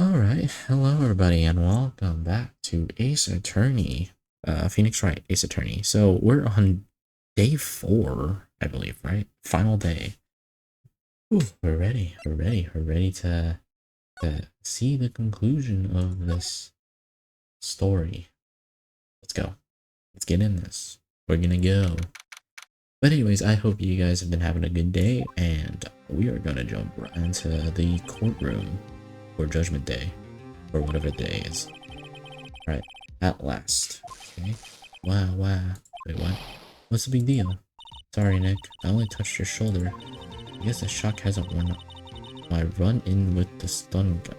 Alright, hello everybody and welcome back to Ace Attorney. Phoenix Wright, Ace Attorney. So we're on day 4, I believe, right? Final day. Ooh, we're ready to see the conclusion of this story. Let's go. Let's get in this. We're gonna go. But anyways, I hope you guys have been having a good day, and we are gonna jump right into the courtroom for Judgment Day, or whatever the day is. Right, at last. Okay. Wow. Wait, what? What's the big deal? Sorry, Nick. I only touched your shoulder. I guess the shock hasn't worn off. I run in with the stun gun.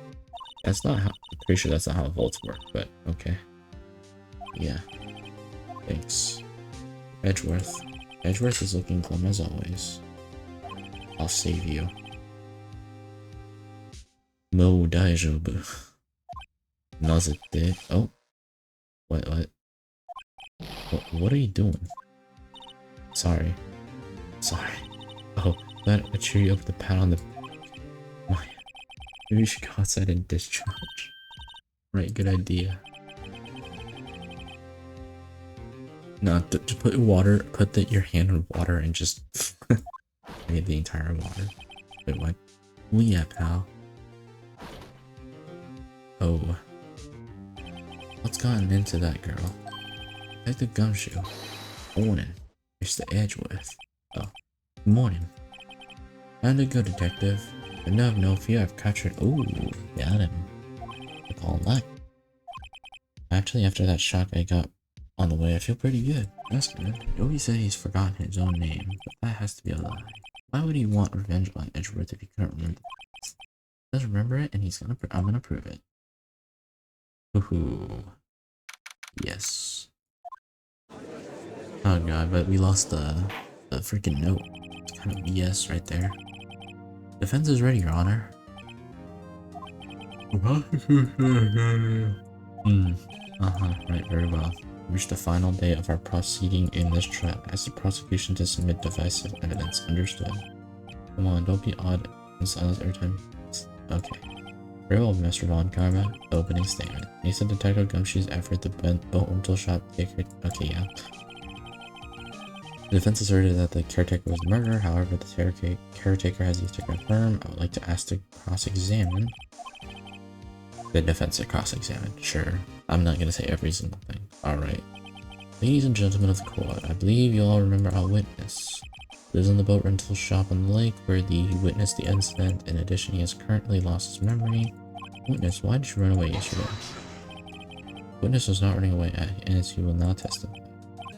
That's not how. I'm pretty sure that's not how volts work, but okay. Yeah. Thanks. Edgeworth. Edgeworth is looking glum as always. I'll save you. No daijoubu. Nazete. Oh. What? What are you doing? Sorry. Oh, glad I cheer you up with a pat on the... My, maybe you should go outside and discharge. Right, good idea. No, just put your hand in water and just... get the entire water. Wait, what? Oh yeah, pal. Oh. What's gotten into that girl? Detective Gumshoe. Morning. It's the Edgeworth. Oh. Good morning. Time to go, detective. But no, no fear, I've captured. Ooh, got him. Took all night. Actually, after that shock I got on the way, I feel pretty good. That's good. Joey said he's forgotten his own name, but that has to be a lie. Why would he want revenge on Edgeworth if he couldn't remember it? He doesn't remember it, and I'm gonna prove it. Ooh. Yes. Oh god, but we lost the freaking note. It's kind of BS right there. Defense is ready, Your Honor. Right, very well. We reached the final day of our proceeding in this trial. Ask the prosecution to submit divisive evidence. Understood. Come on, don't be odd and silence every time. Okay. Very well, Mr. Von Karma. Opening statement. He said Detective Gumshoe's effort to boat rental shop okay, yeah. The defense asserted that the caretaker was the murderer. However, the caretaker has yet to confirm. I would like to ask to cross-examine. The defense to cross-examine. Sure. I'm not gonna say every single thing. Alright. Ladies and gentlemen of the court, I believe you all remember our witness. Lives in the boat rental shop on the lake where he witnessed the incident. In addition, he has currently lost his memory. Witness, why did you run away yesterday? Witness was not running away, and he will now testify.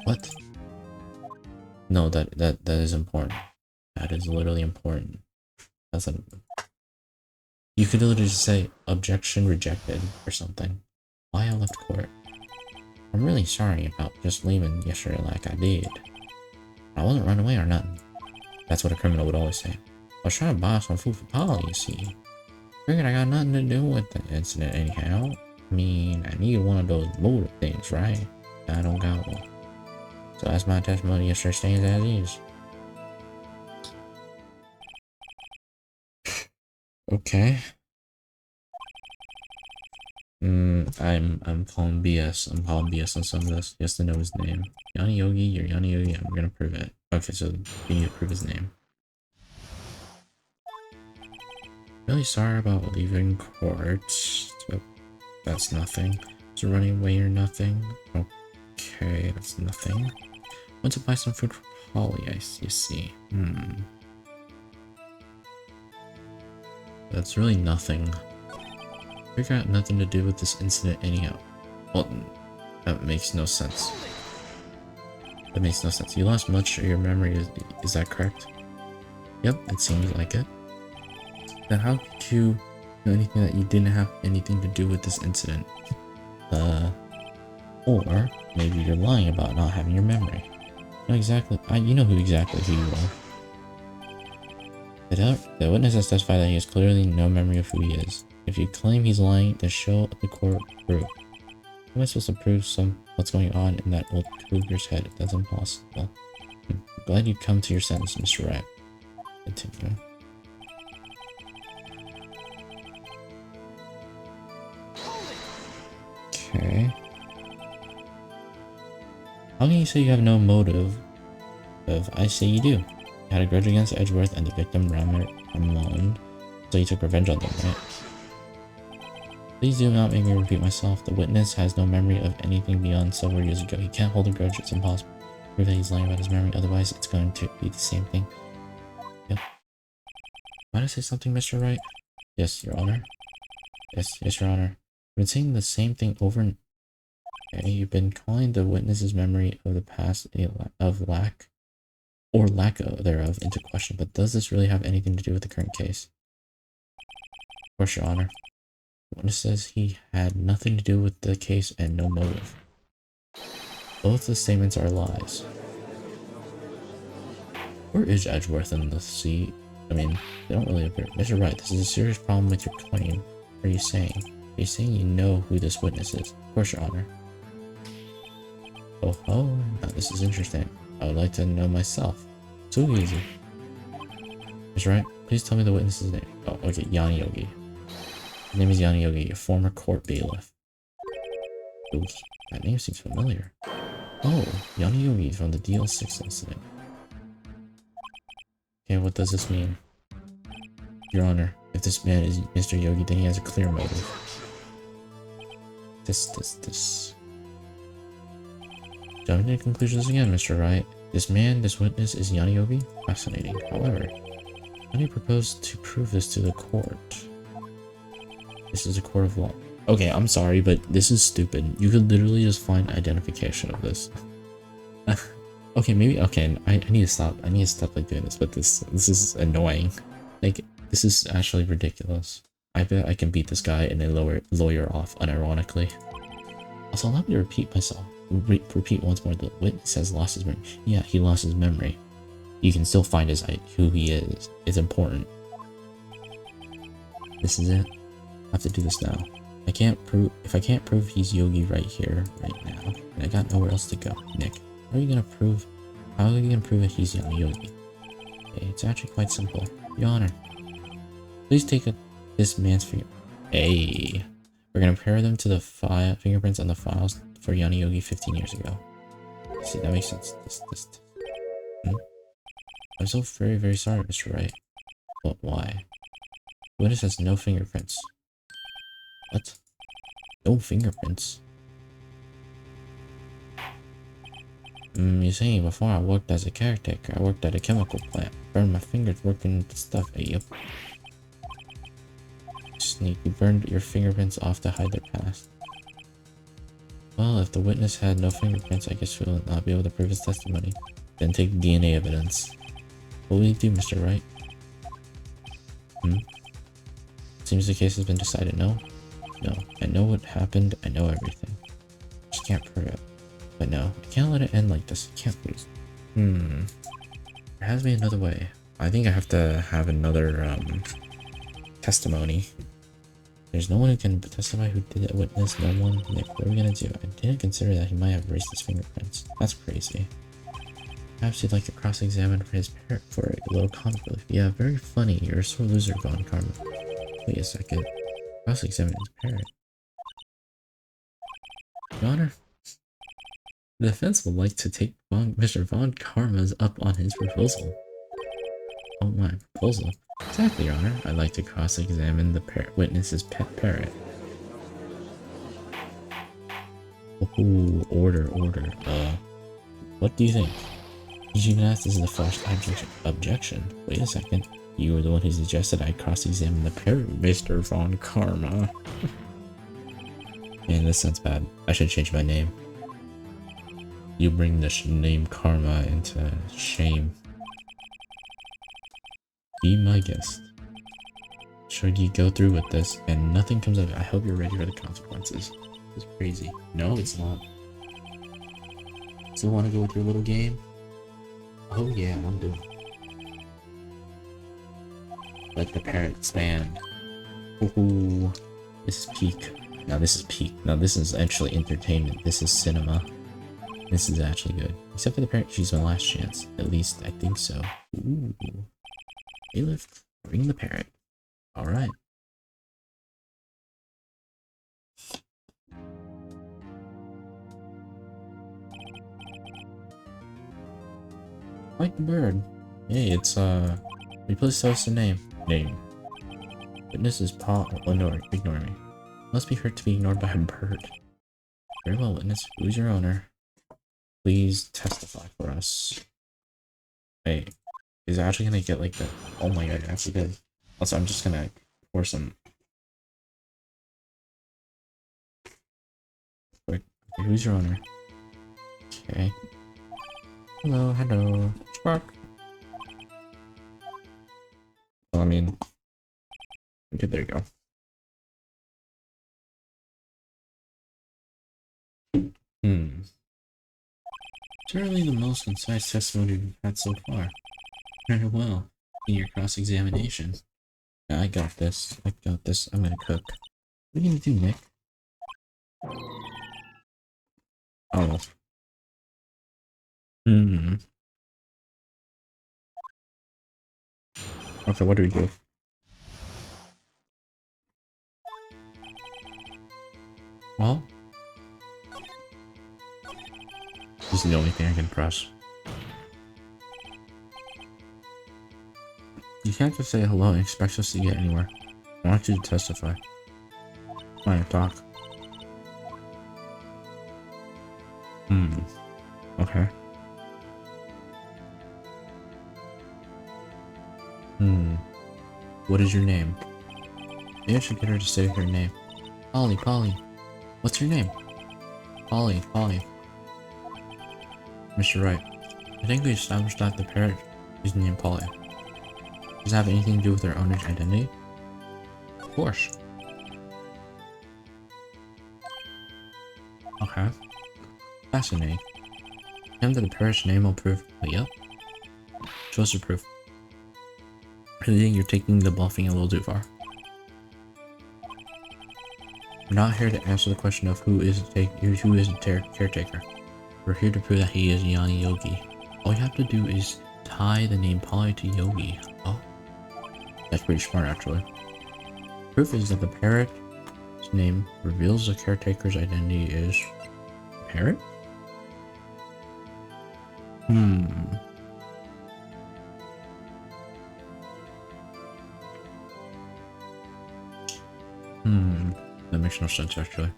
What? No, that is important. That is literally important. That's a... You could literally just say, objection rejected, or something. Why I left court? I'm really sorry about just leaving yesterday like I did. I wasn't running away or nothing. That's what a criminal would always say. I was trying to buy some food for Polly, you see. Figured I got nothing to do with the incident anyhow. I mean, I need one of those motive things, right? I don't got one. So that's my testimony yesterday stands as is. Okay. I'm calling BS. I'm calling BS on some of this. He has to know his name. Yanni Yogi, you're Yanni Yogi. I'm gonna prove it. Okay, so we need to prove his name. Really sorry about leaving court. But that's nothing. So running away or nothing. Okay, that's nothing. Want to buy some food for Polly, you see. That's really nothing. Figure out nothing to do with this incident anyhow. Well, that makes no sense. That makes no sense. You lost much of your memory, is that correct? Yep, it seems like it. Then how could you know anything that you didn't have anything to do with this incident? Or maybe you're lying about not having your memory. No, exactly. You know exactly who you are. The witness has testified that he has clearly no memory of who he is. If you claim he's lying, then show the court proof. How am I supposed to prove what's going on in that old cougar's head? That's impossible. I'm glad you come to your sentence, Mr. Wright. Continue. Okay. How can you say you have no motive if I say you do? You had a grudge against Edgeworth and the victim Ramon, so you took revenge on them, right? Please do not make me repeat myself. The witness has no memory of anything beyond several years ago. He can't hold a grudge. It's impossible. Prove that he's lying about his memory, otherwise it's going to be the same thing. Yep. Might I say something, Mr. Wright? Yes, Your Honor. Yes, Your Honor. You've been saying the same thing over and... Okay, you've been calling the witness's memory of the past lack thereof into question, but does this really have anything to do with the current case? Of course, Your Honor. The witness says he had nothing to do with the case and no motive. Both the statements are lies. Where is Edgeworth in the sea? I mean, they don't really appear. Mr. Wright, this is a serious problem with your claim. What are you saying? Are you saying you know who this witness is? Of course, Your Honor. Oh ho, now this is interesting. I would like to know myself. So easy. Mr. Wright, please tell me the witness's name. Oh, okay, Yanni Yogi. His name is Yanni Yogi, a former court bailiff. Oops, that name seems familiar. Oh, Yanni Yogi from the DL6 incident. Okay, what does this mean? Your Honor, if this man is Mr. Yogi, then he has a clear motive. This. Jumping to conclusions again, Mr. Wright. This witness is Yanni Yogi? Fascinating. However, how do you propose to prove this to the court? This is a court of law. Okay, I'm sorry, but this is stupid. You could literally just find identification of this. Okay, maybe, okay, I need to stop. I need to stop like doing this, but this is annoying. Like, this is actually ridiculous. I bet I can beat this guy and then lawyer off unironically. Also, allow me to repeat myself. Repeat once more. The witness has lost his memory. Yeah, he lost his memory. You can still find who he is. It's important. This is it. I have to do this now. If I can't prove he's Yogi right here, right now, and I got nowhere else to go. Nick, how are you gonna prove that he's Yogi? Okay, it's actually quite simple. Your Honor, please take this man's finger. Hey, we're gonna compare them to the fingerprints on the files for Yanni Yogi 15 years ago. See, that makes sense. I'm so very, very sorry, Mr. Wright. But why? The witness has no fingerprints. What? No fingerprints? You're saying before I worked as a caretaker, I worked at a chemical plant. Burned my fingers working with stuff. Hey, yep. Sneak, you burned your fingerprints off to hide their past. Well, if the witness had no fingerprints, I guess we'll not be able to prove his testimony. Then take DNA evidence. What will you do, Mr. Wright? Seems the case has been decided, no? No. I know what happened, I know everything. Just can't prove it. But no, I can't let it end like this. I can't lose. There has to be another way. I think I have to have another, testimony. There's no one who can testify who did it, witness, no one. Nick, what are we gonna do? I didn't consider that he might have erased his fingerprints. That's crazy. Perhaps you'd like to cross-examine for his parrot for a little comic relief. Yeah, very funny. You're a sore loser, Von Karma. Wait a second. Cross-examine his parrot. Your Honor, the defense would like to take Mr. Von Karma's up on his proposal. Oh my, proposal? Exactly, Your Honor. I'd like to cross-examine the witness's pet parrot. Oh, order. What do you think? Did you even ask this is the first objection? Wait a second. You were the one who suggested I cross-examine the parrot, Mr. Von Karma. Man, this sounds bad. I should change my name. You bring the name Karma into shame. Be my guest. Should you go through with this and nothing comes of it, I hope you're ready for the consequences. It's crazy. No, it's not. Still want to go with your little game? Oh yeah, I'm doing it. Let the parrot stand. Ooh, this is peak. Now this is peak. Now this is actually entertainment. This is cinema. This is actually good. Except for the parrot, she's my last chance. At least I think so. Ooh. Bailiff, bring the parrot. Alright. Like the bird. Hey, it's we please tell us the name. Name. Witness is Paul. Oh no, ignore me. Must be hurt to be ignored by a bird. Very well, witness. Who's your owner? Please testify for us. Wait, is it actually gonna get like that? Oh my god, that's good. Also, I'm just gonna pour some. Quick. Okay, who's your owner? Okay. Hello, hello. Spark. Well, I mean, okay, there you go. Hmm. Certainly the most concise testimony we've had so far. Very well. In your cross-examination. Yeah, I got this. I got this. I'm gonna cook. What are you gonna do, Nick? Oh. Hmm. Okay, what do we do? Well, this is the only thing I can press. You can't just say hello and expect us to get anywhere. I want you to testify. Why talk? Hmm. Okay. Hmm. What is your name? Maybe I should get her to say her name. Polly, Polly. What's your name? Polly, Polly. Mr. Wright. I think we established that the parrot is named Polly. Does it have anything to do with their owner's identity? Of course. Okay. Fascinating. Claim that the parrot's name will prove. Oh, yep. Show us the proof. I think you're taking the bluffing a little too far. We're not here to answer the question of who is the caretaker. We're here to prove that he is Yanni Yogi. All you have to do is tie the name Polly to Yogi. Oh, that's pretty smart actually. Proof is that the parrot's name reveals the caretaker's identity is parrot? Hmm. That makes no sense actually.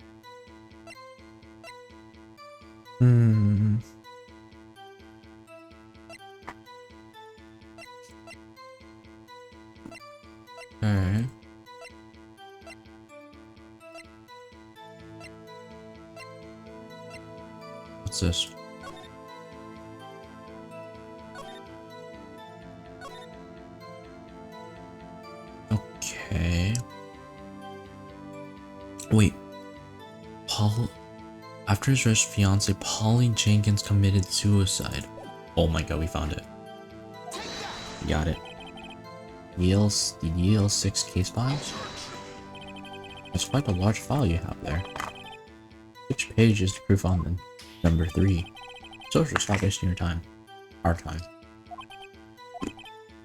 Okay. What's this? Okay. Wait. Paul. After his arrest, fiance Polly Jenkins committed suicide. Oh my god, we found it. We got it. The Yale 6 case files? That's quite a large file you have there. Which page is the proof on them? Number 3. Soldier, stop wasting your time. Our time.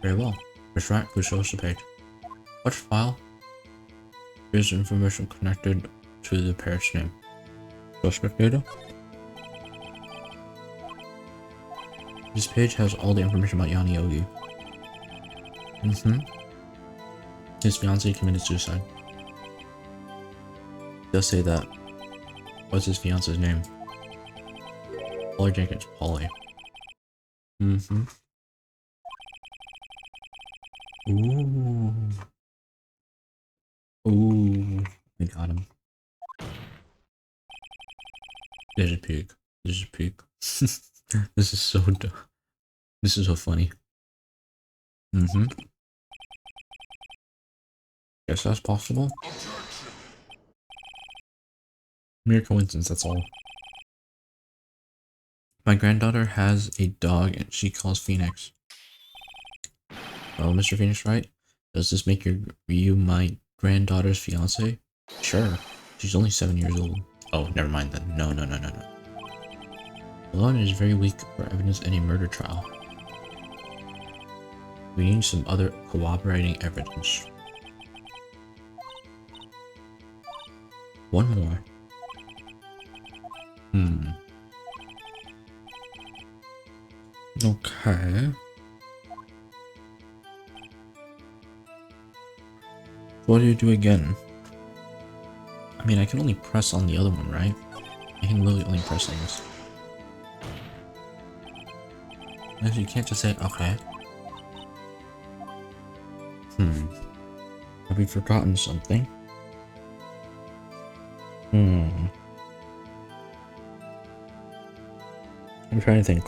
Very well. Ms. Wright, please show us the page. Which file? Here's information connected to the parrot's name. Suspect data? This page has all the information about Yanni Yogi. His fiancée committed suicide. It does say that. What's his fiance's name? Polly Jenkins. Polly. Ooh. Ooh. I got him. There's a pig. There's a pig. This is so dumb. This is so funny. Guess that's possible. Mere coincidence, that's all. My granddaughter has a dog and she calls Phoenix. Well, Mr. Phoenix, right? Does this make you my granddaughter's fiance? Sure. She's only 7 years old. Oh, never mind then. No. Alone is very weak for evidence in a murder trial. We need some other corroborating evidence. One more. Okay. What do you do again? I mean, I can only press on the other one, right? I can literally only press on this. You can't just say, okay. Have we forgotten something? I'm trying to think.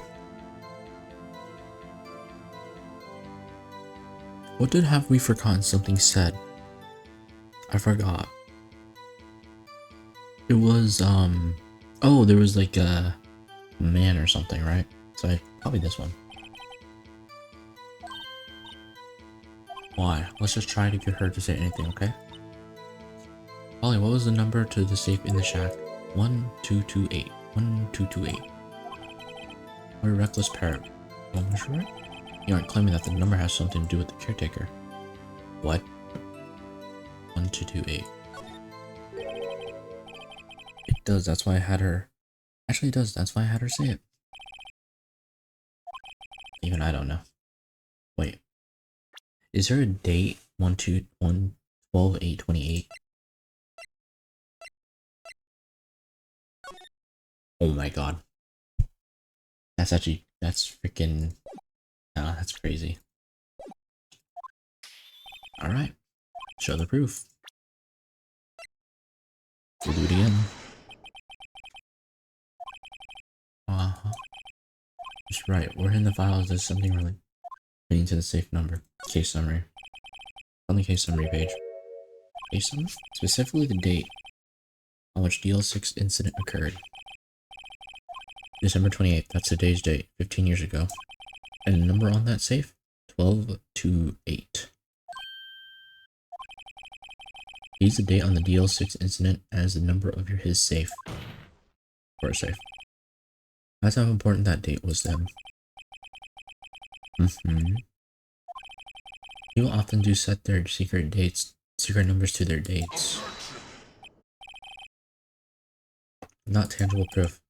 What did have we forgotten something said? I forgot. It was, oh, there was like a man or something, right? So probably this one. Why? Let's just try to get her to say anything, okay? Ollie, what was the number to the safe in the shack? 1228. 1228. What a reckless parrot. Oh, sure? You aren't claiming that the number has something to do with the caretaker. What? 1228. It does, that's why I had her... Actually, it does, that's why I had her say it. Even I don't know. Wait. Is there a date? 12/8/28? Oh my god. That's freaking... Nah, that's crazy. Alright. Show the proof. We'll do it again. Just right. Where in the files is something relating to the safe number? Case summary. On the case summary page. Case summary? Specifically the date on which DL6 incident occurred. December 28th. That's today's date. 15 years ago. And the number on that safe? 1228. Use the date on the DL6 incident as the number of his safe. Or safe. That's how important that date was then. People often do set their secret numbers to their dates. Not tangible proof.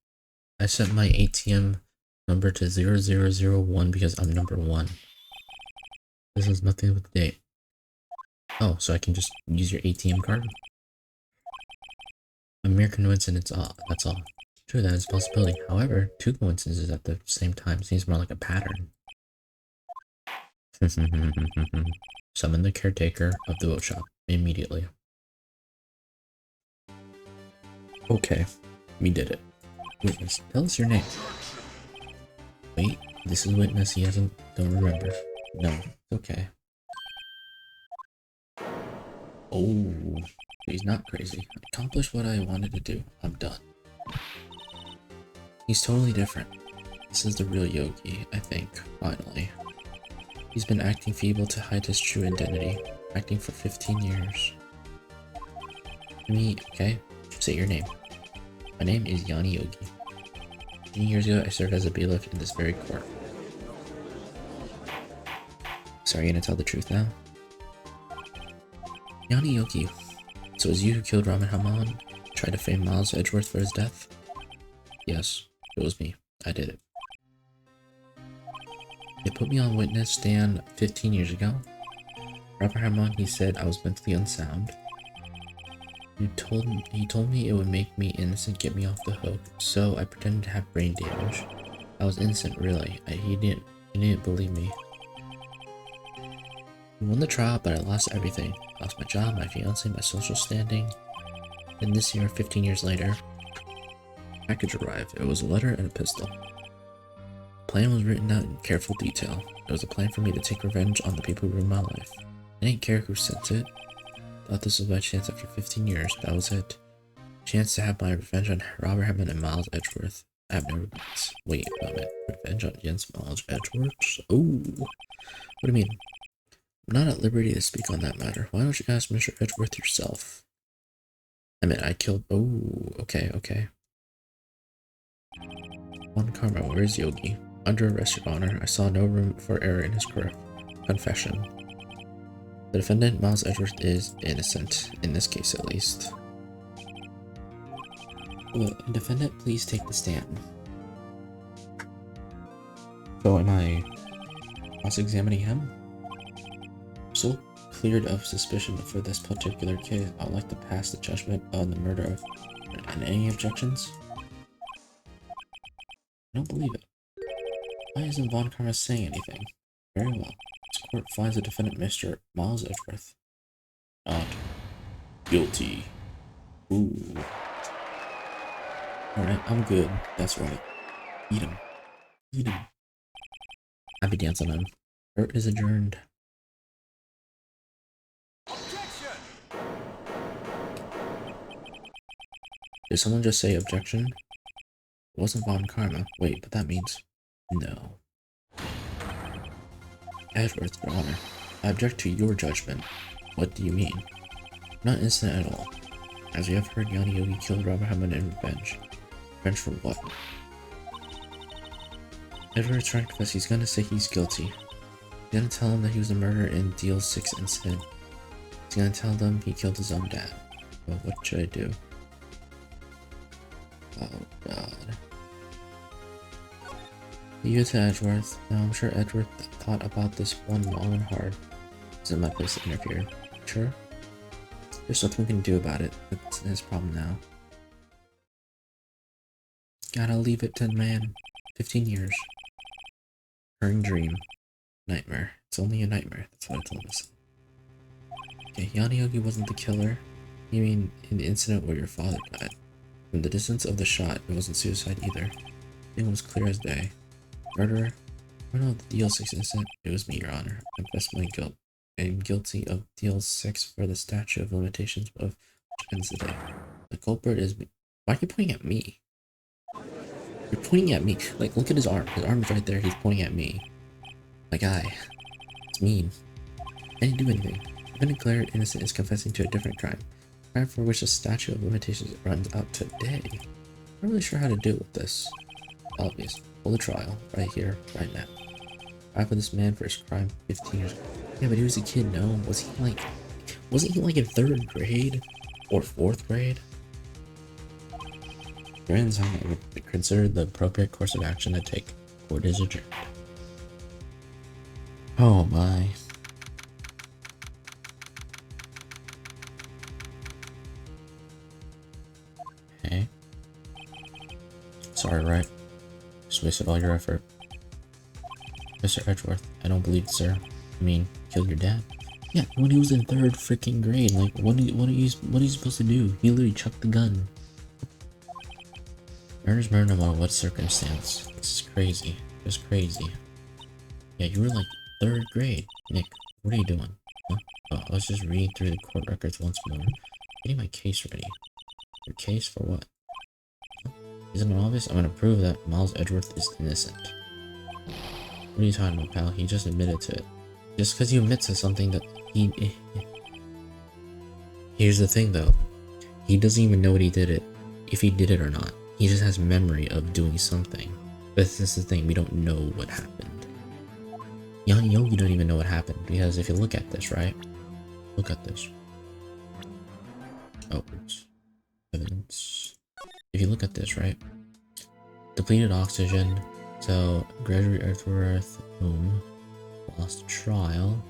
I set my ATM number to 0001 because I'm number 1. This has nothing to do with the date. Oh, so I can just use your ATM card? A mere coincidence, that's all. True, that is a possibility. However, 2 coincidences at the same time seems more like a pattern. Summon the caretaker of the boat shop immediately. Okay, we did it. Witness, tell us your name. Wait, this is Witness, don't remember. No, okay. Oh, he's not crazy. I accomplished what I wanted to do. I'm done. He's totally different. This is the real Yogi, I think, finally. He's been acting feeble to hide his true identity, acting for 15 years. Me, okay? Say your name. My name is Yanni Yogi. 15 years ago, I served as a bailiff in this very court. So are you gonna tell the truth now? Yanni Yogi. So it was you who killed Raman Haman? Tried to frame Miles Edgeworth for his death? Yes, it was me. I did it. They put me on witness stand 15 years ago. Robert Hammond, he said I was mentally unsound. He told me it would make me innocent, get me off the hook, so I pretended to have brain damage. I was innocent, really. He didn't believe me. We won the trial, but I lost everything. I lost my job, my fiance, my social standing. Then this year, 15 years later, a package arrived. It was a letter and a pistol. The plan was written out in careful detail. It was a plan for me to take revenge on the people who ruined my life. I didn't care who sent it. Thought this was my chance after 15 years. That was it. Chance to have my revenge on Robert Hammond and Miles Edgeworth. I have no regrets. Wait a moment. Revenge against Miles Edgeworth? Oh. What do you mean? I'm not at liberty to speak on that matter. Why don't you ask Mr. Edgeworth yourself? I mean, I killed... Oh, okay. On karma, where's Yogi? Under arrest, Your Honor. I saw no room for error in his confession. The defendant, Miles Edgeworth, is innocent, in this case at least. Will the defendant please take the stand? So am I cross-examining him? So cleared of suspicion for this particular case, I would like to pass the judgment on the murder of... And any objections? I don't believe it. Why isn't Von Karma saying anything? Very well. This court finds the defendant Mr. Miles Edgeworth not guilty. Ooh. Alright, I'm good. That's right. Eat him. Eat him. Have a dance on him. Court is adjourned. Objection! Did someone just say objection? It wasn't Von Karma. Wait, but that means no. Edgeworth, Your Honor. I object to your judgment. What do you mean? Not innocent at all. As we have heard, Yanni Yogi killed Robert Hammond in revenge. Revenge for what? Edward's trying to confess. He's gonna say he's guilty. He's gonna tell them that he was the murderer in Deal 6 incident. He's gonna tell them he killed his own dad. Well, what should I do? Oh god. Leave it to Edgeworth. Now I'm sure Edgeworth thought about this one long and hard. It's not my place to interfere. Sure? There's nothing we can do about it. That's his problem now. Gotta leave it to the man. 15 years. Recurring dream. Nightmare. It's only a nightmare. That's what I told us. Okay, Yanni Yogi wasn't the killer. You mean in the incident where your father died? From the distance of the shot, it wasn't suicide either. Everything was clear as day. Murderer? Oh no, the Deal 6 incident. It was me, Your Honor. I confess my guilt. I am guilty of Deal 6 for the statute of limitations of which ends the day. The culprit is me. Why are you pointing at me? You're pointing at me. Like, look at his arm. His arm is right there. He's pointing at me. My guy. It's mean. I didn't do anything. I've been declared innocent is confessing to a different crime. A crime for which the statute of limitations runs out today. I'm not really sure how to deal with this. Obvious. Hold the trial. Right here. Right now. I for this man for his crime 15 years ago. Yeah, but he was a kid, no? Wasn't he like in 3rd grade? Or 4th grade? Friends, I would consider the appropriate course of action to take. Court is adjourned. Oh my. Hey. Sorry, Wright. Just wasted all your effort. Mr. Edgeworth, I don't believe it, sir. I mean, killed your dad? Yeah, when he was in 3rd freaking grade, like, what are you supposed to do? He literally chucked the gun. Murder's murder no matter what circumstance. This is crazy. Just crazy. Yeah, you were like 3rd grade. Nick, what are you doing? Huh? Oh, I was just reading through the court records once more. Getting my case ready. Your case for what? Isn't it obvious? I'm gonna prove that Miles Edgeworth is innocent. What are you talking about, pal? He just admitted to it. Just because you admit to something that he... Here's the thing, though. He doesn't even know what he did it, if he did it or not. He just has memory of doing something. But this is the thing, we don't know what happened. Yanni Yogi don't even know what happened, because if you look at this, right? Look at this. Oh, oops. Evidence. If you look at this, right? Depleted oxygen. So, Gregory Edgeworth, boom. Lost trial.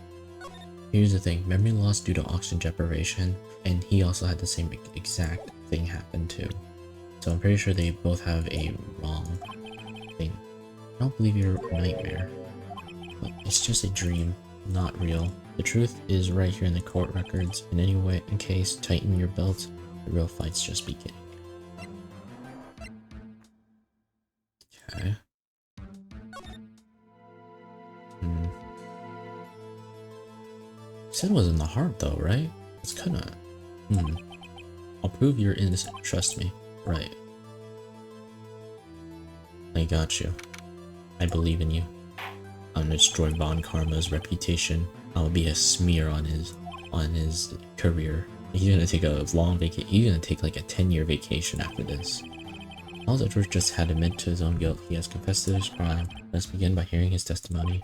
Here's the thing, memory loss due to oxygen deprivation, and he also had the same exact thing happen too. So I'm pretty sure they both have a wrong thing. I don't believe you're a nightmare, but it's just a dream, not real. The truth is right here in the court records. In case, tighten your belts. The real fight's just beginning. Okay. Said it was in the heart though, right? It's kinda... I'll prove you're innocent, trust me. Right. I got you. I believe in you. I'm gonna destroy Von Karma's reputation. I'll be a smear on his career. He's gonna take a long vacation. He's gonna take like a 10-year vacation after this. Miles Edgeworth just had admitted to his own guilt. He has confessed to his crime. Let's begin by hearing his testimony.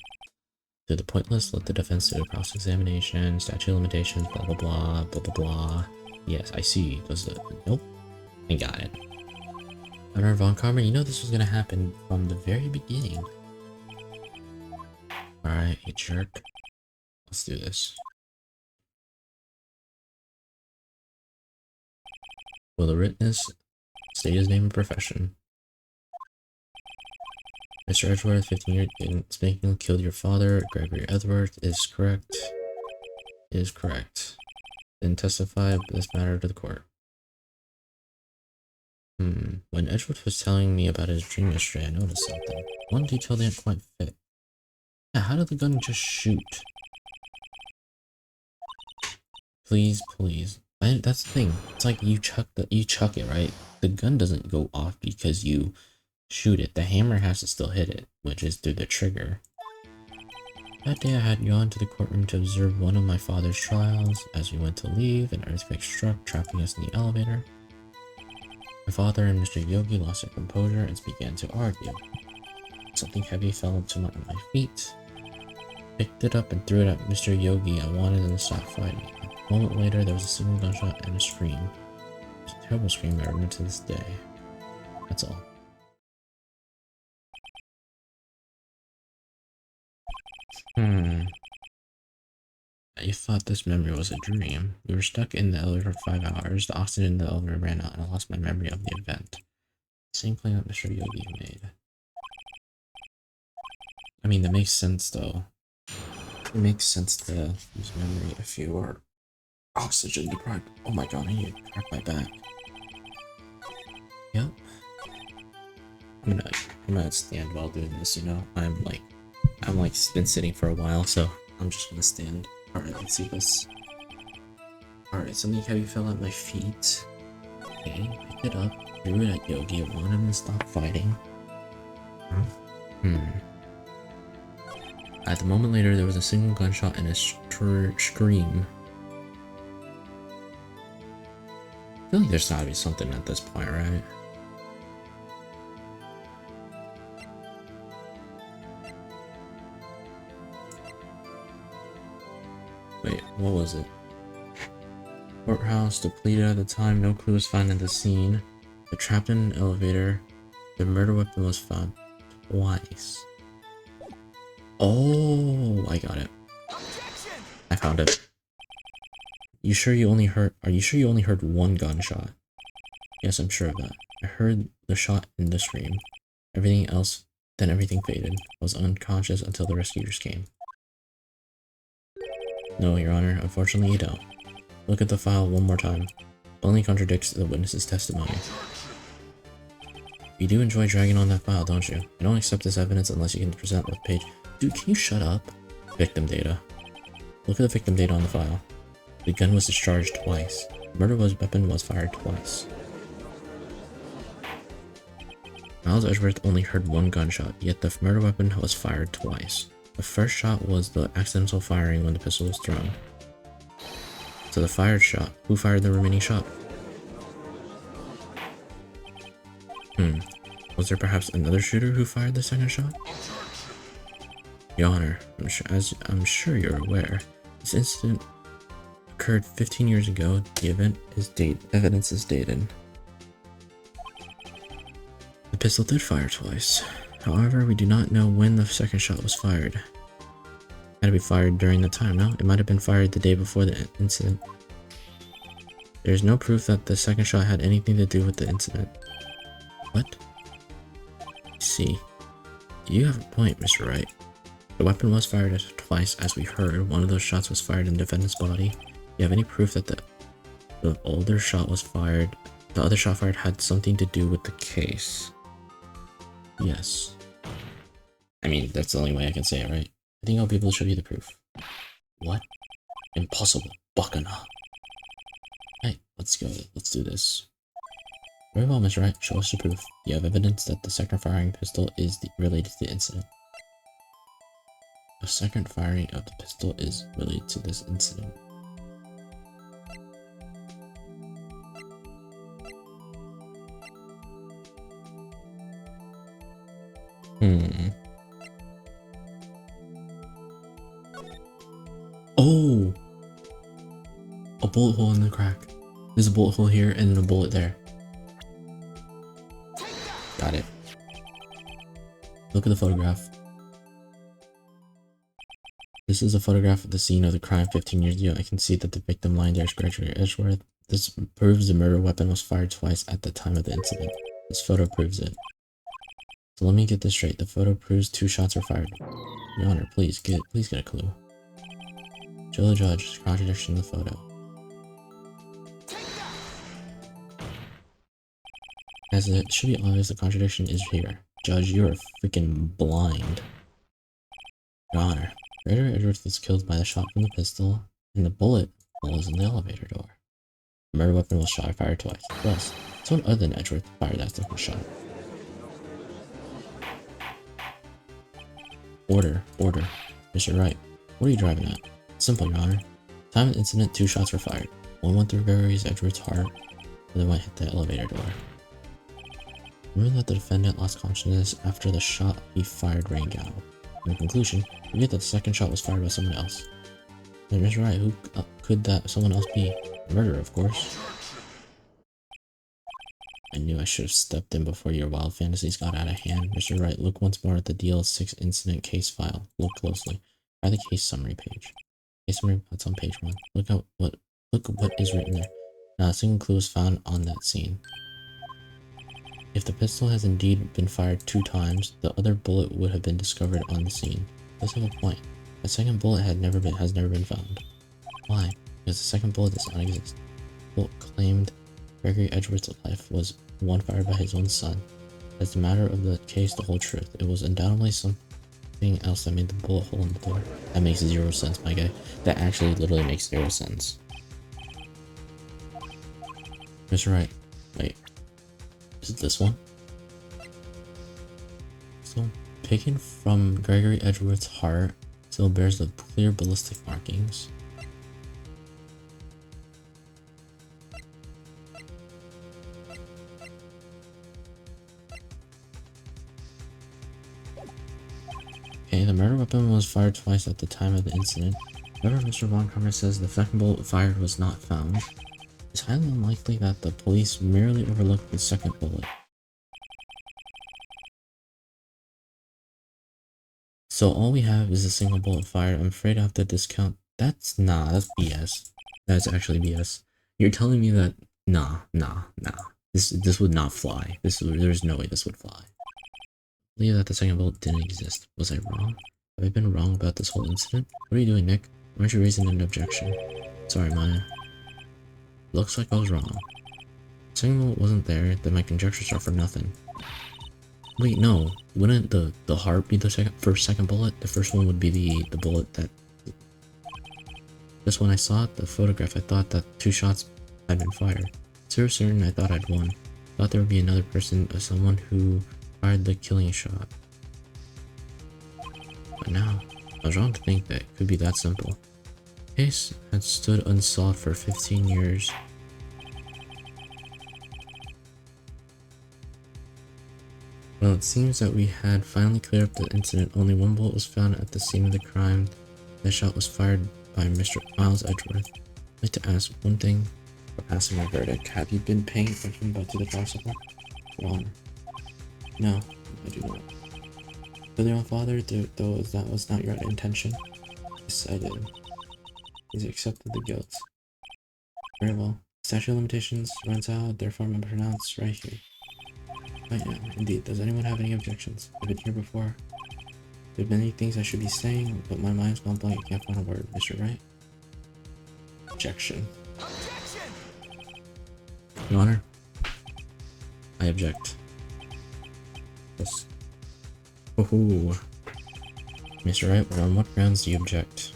To the pointless, let the defense do a cross-examination, statute of limitations, blah blah blah, blah blah blah. Yes, I see. Does the... Nope. I got it. Governor Von Karma, you know this was gonna happen from the very beginning. Alright, you jerk. Let's do this. Will the witness state his name and profession? Mr. Edgeworth, 15 years in spanking, killed your father. Gregory Edgeworth is correct. Is correct. Then testify this matter to the court. When Edgeworth was telling me about his dream yesterday, I noticed something. One detail didn't quite fit. Yeah, how did the gun just shoot? Please, please. That's the thing. It's like you chuck it, right? The gun doesn't go off because you shoot it. The hammer has to still hit it, which is through the trigger. That day I had gone to the courtroom to observe one of my father's trials. As we went to leave, an earthquake struck, trapping us in the elevator. My father and Mr. Yogi lost their composure and began to argue. Something heavy fell to my feet. Picked it up and threw it at Mr. Yogi. I wanted him to stop fighting. A moment later, there was a single gunshot and a scream. It was a terrible scream I remember to this day. That's all. You thought this memory was a dream. We were stuck in the elevator for 5 hours. The oxygen in the elevator ran out and I lost my memory of the event. Same claim that Mr. Yogi made. I mean, that makes sense though. It makes sense to use memory if you are oxygen deprived. Oh my god, I need to crack my back. Yep. I'm gonna stand while doing this, you know? I'm like been sitting for a while, so I'm just gonna stand. Alright, let's see this. Alright, something heavy fell at my feet. Okay, picked it up, threw it at Yogi, I wanted him to stop fighting. At the moment later, there was a single gunshot and a scream. I feel like there's gotta be something at this point, right? Wait, what was it? Courthouse depleted at the time, no clue was found at the scene. They're trapped in an elevator. The murder weapon was found twice. Oh, I got it. I found it. Are you sure you only heard one gunshot? Yes, I'm sure of that. I heard the shot and the scream. Everything faded. I was unconscious until the rescuers came. No, Your Honor, unfortunately you don't. Look at the file one more time. It only contradicts the witness's testimony. You do enjoy dragging on that file, don't you? I don't accept this evidence unless you can present with page. Dude, can you shut up? Victim data. Look at the victim data on the file. The gun was discharged twice. The murder weapon was fired twice. Miles Edgeworth only heard one gunshot, yet the murder weapon was fired twice. The first shot was the accidental firing when the pistol was thrown. So the fired shot. Who fired the remaining shot? Was there perhaps another shooter who fired the second shot? Your Honor, I'm sure you're aware, this incident occurred 15 years ago. The evidence is dated. The pistol did fire twice. However, we do not know when the second shot was fired. It had to be fired during the time, no? It might have been fired the day before the incident. There's no proof that the second shot had anything to do with the incident. What? See, you have a point, Mr. Wright. The weapon was fired twice, as we heard. One of those shots was fired in the defendant's body. Do you have any proof that the other shot fired had something to do with the case? Yes. I mean, that's the only way I can say it, right? I think I'll be able to show you the proof. What? Impossible. Bacana. Hey, let's go. Let's do this. Very well, Mr. Wright. Show us the proof. You have evidence that the second firing pistol is related to the incident. The second firing of the pistol is related to this incident. Oh! A bullet hole in the crack. There's a bullet hole here and then a bullet there. Got it. Look at the photograph. This is a photograph of the scene of the crime 15 years ago. I can see that the victim lying there is Gregory Edgeworth. This proves the murder weapon was fired twice at the time of the incident. This photo proves it. So let me get this straight. The photo proves 2 shots were fired. Your Honor, please get a clue. Joe the Judge, contradiction in the photo. As it should be obvious, the contradiction is here. Judge, you're freaking blind. Your Honor, Gregory Edgeworth was killed by the shot from the pistol, and the bullet was in the elevator door. The murder weapon was fired twice. Plus, someone other than Edgeworth fired that second shot. Order. Mr. Wright, what are you driving at? Simple, Your Honor. Time of the incident, 2 shots were fired. One went through Gregory Edgeworth's heart, the other one hit the elevator door. Remember that the defendant lost consciousness after the shot he fired rang out. In conclusion, we get that the second shot was fired by someone else. And Mr. Wright, who could that someone else be? The murderer, of course. I knew I should have stepped in before your wild fantasies got out of hand. Mr. Wright, look once more at the DL6 incident case file. Look closely. Try the case summary page. Case summary, that's on page 1. Look at what is written there. Not a single clue was found on that scene. If the pistol has indeed been fired 2 times, the other bullet would have been discovered on the scene. Let's have a point. The second bullet has never been found. Why? Because the second bullet does not exist. The bullet claimed Gregory Edgeworth's life was one fired by his own son. As a matter of the case, the whole truth. It was undoubtedly something else that made the bullet hole in the door. That makes 0 sense, my guy. That actually literally makes 0 sense. Mr. Wright, wait. Is it this one? So, taken from Gregory Edgeworth's heart, still bears the clear ballistic markings. Okay, the murder weapon was fired twice at the time of the incident. However, Mr. Von Karma says the second bullet fired was not found. It's highly unlikely that the police merely overlooked the second bullet. So all we have is a single bullet fired. I'm afraid I have to discount. That's BS. That's actually BS. You're telling me that nah. This would not fly. There's no way this would fly. I believe that the second bullet didn't exist. Was I wrong? Have I been wrong about this whole incident? What are you doing, Nick? Why aren't you raising an objection? Sorry, Maya. Looks like I was wrong. The second bullet wasn't there, then my conjectures are for nothing. Wait, no. Wouldn't the heart be the second bullet? The first one would be the bullet that... Just when I saw the photograph, I thought that 2 shots had been fired. So certain I thought I'd won. Thought there would be another person, someone who fired the killing shot. But now, I was wrong to think that it could be that simple. The case had stood unsolved for 15 years. Well, it seems that we had finally cleared up the incident. Only 1 bullet was found at the scene of the crime. The shot was fired by Mr. Miles Edgeworth. I'd like to ask one thing for passing my verdict. Have you been paying attention to the process? Your Honor. No, I do not. For your own father, though that was not your intention. Yes, I did. He's accepted the guilt. Very well. Statute of limitations runs out, therefore I'm pronounced right here. I am, indeed. Does anyone have any objections? I've been here before. There have been many things I should be saying, but my mind's gone blank. I can't find a word. Mr. Wright? Objection. Your Honor, I object. Yes. Woohoo. Mr. Wright, on what grounds do you object?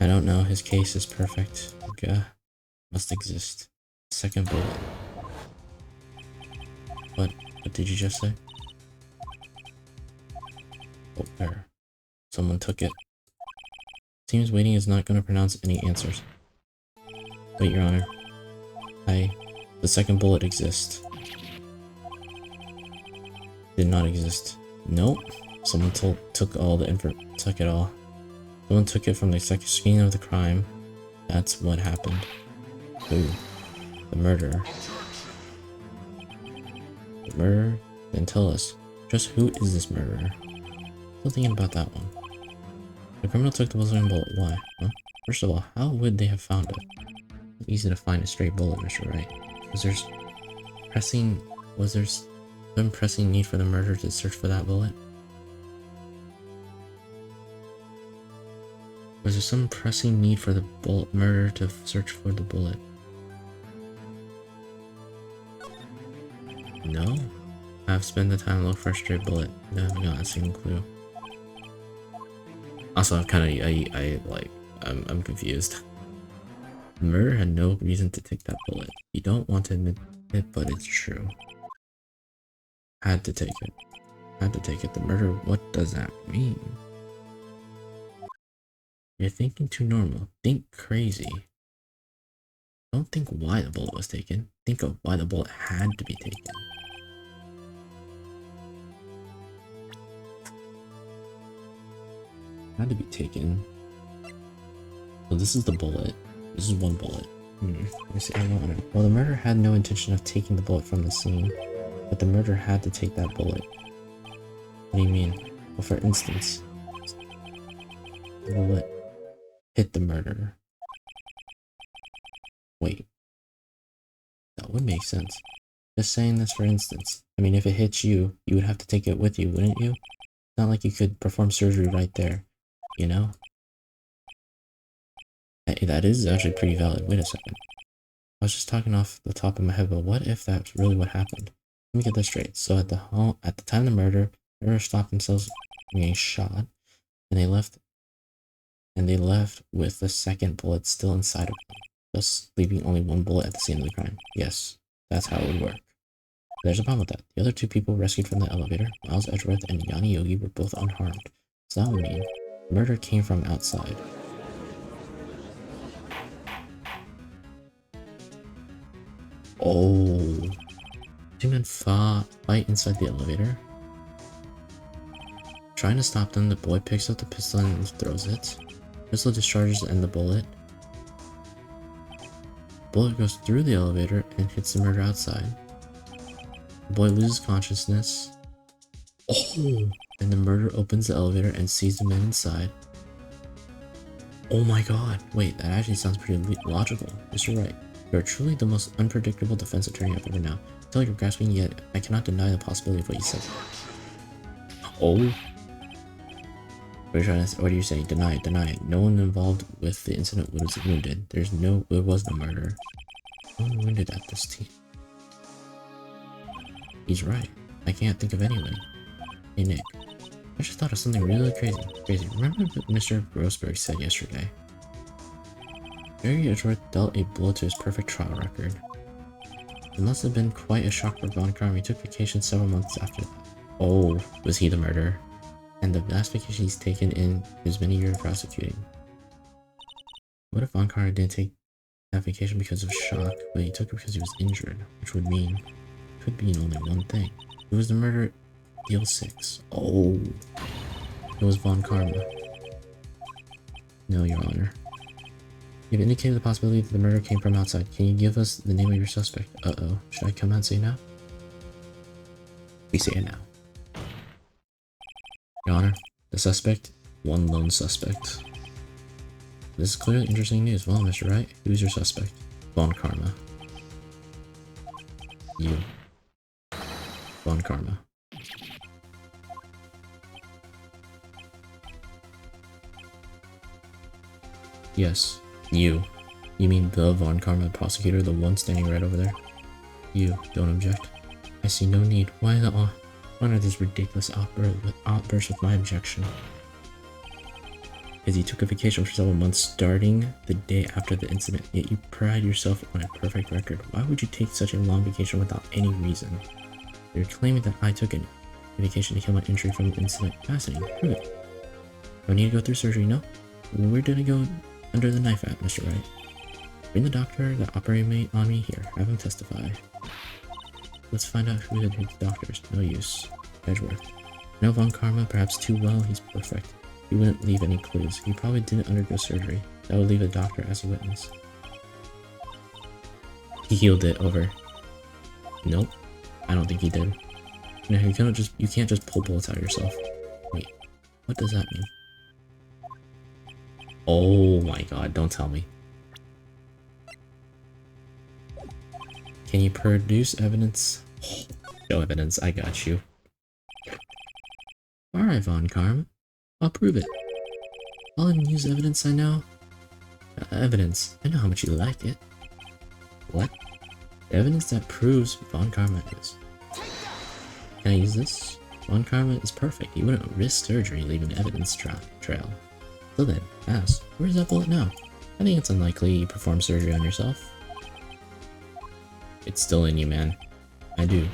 I don't know. His case is perfect. Must exist. Second bullet. What did you just say? Oh, there. Someone took it. Seems waiting is not going to pronounce any answers. Wait, Your Honor. The second bullet exists. Did not exist. Nope. Someone took all the took it all. Someone took it from the second scene of the crime. That's what happened. Who? The murderer. The murderer? Then tell us, just who is this murderer? Still thinking about that one. The criminal took the buzzing bullet. Why? Huh? First of all, how would they have found it? It's easy to find a stray bullet, Mr. Wright. Was there pressing... Was there some pressing need for the murderer to search for that bullet? Was there some pressing need for the murderer to search for the bullet? No. I've spent the time to look for a stray bullet. I haven't got a single clue. Also, I'm confused. The murderer had no reason to take that bullet. You don't want to admit it, but it's true. Had to take it. Had to take it. The murderer, what does that mean? You're thinking too normal. Think crazy. Don't think why the bullet was taken. Think of why the bullet had to be taken. Had to be taken. So this is the bullet. This is one bullet. Let me see. Well, the murderer had no intention of taking the bullet from the scene, but the murderer had to take that bullet. What do you mean? Well, for instance, the bullet hit the murderer. Wait. That would make sense. Just saying this for instance. I mean, if it hits you, you would have to take it with you, wouldn't you? It's not like you could perform surgery right there, you know? That is actually pretty valid. Wait a second. I was just talking off the top of my head, but what if that's really what happened? Let me get this straight. So at the time of the murder stopped themselves from getting shot, and they left with the second bullet still inside of them, thus leaving only one bullet at the scene of the crime. Yes, that's how it would work. There's a problem with that. The other two people rescued from the elevator, Miles Edgeworth and Yanni Yogi, were both unharmed. So that would mean the murder came from outside. Oh. Two men fight inside the elevator. Trying to stop them, the boy picks up the pistol and throws it. Pistol discharges and the bullet. Bullet goes through the elevator and hits the murderer outside. The boy loses consciousness. Oh! And the murderer opens the elevator and sees the men inside. Oh my god. Wait, that actually sounds pretty logical. Mr. Wright, you are truly the most unpredictable defense attorney I've ever known. I feel like you're grasping, yet I cannot deny the possibility of what you said. Oh? What are you saying? Deny it, deny it. No one involved with the incident was wounded. There was no murder. No one wounded at this team. He's right. I can't think of anyone. Hey Nick, I just thought of something really crazy. Remember what Mr. Grossberg said yesterday? Barry Edgeworth dealt a blow to his perfect trial record. It must have been quite a shock for Von Karma. He took vacation several months after that. Oh, was he the murderer? And the last vacation he's taken in his many years of prosecuting. What if Von Karma didn't take that vacation because of shock, but he took it because he was injured, which would mean, could mean only one thing. It was the murder deal 6. Oh, it was Von Karma. No, Your Honor. You've indicated the possibility that the murder came from outside. Can you give us the name of your suspect? Uh-oh. Should I come out and say now? We say it now. Your Honor, the suspect, one lone suspect. This is clearly interesting news. Well, Mr. Wright, who's your suspect? Von Karma. You. Von Karma. Yes, you. You mean the Von Karma prosecutor, the one standing right over there? You, don't object. I see no need. Why are these ridiculous outbursts with my objection? Because you took a vacation for several months starting the day after the incident, yet you pride yourself on a perfect record. Why would you take such a long vacation without any reason? You're claiming that I took a vacation to heal my injury from the incident. Fascinating. Prove it. Do I need to go through surgery? No? Where did I go under the knife at, Mr. Wright? Bring the doctor that operated on me here. Have him testify. Let's find out who the doctors. No use. Edgeworth. I know Von Karma perhaps too well. He's perfect. He wouldn't leave any clues. He probably didn't undergo surgery. That would leave a doctor as a witness. He healed it over. Nope. I don't think he did. No, you can't just pull bullets out yourself. Wait. What does that mean? Oh my god, don't tell me. Can you produce evidence? No evidence, I got you. Alright, Von Karma. I'll prove it. I'll even use evidence I know. Evidence. I know how much you like it. What? Evidence that proves Von Karma is. Can I use this? Von Karma is perfect. You wouldn't risk surgery leaving evidence trail. So then, ask, where's that bullet now? I think it's unlikely you perform surgery on yourself. It's still in you, man. I do.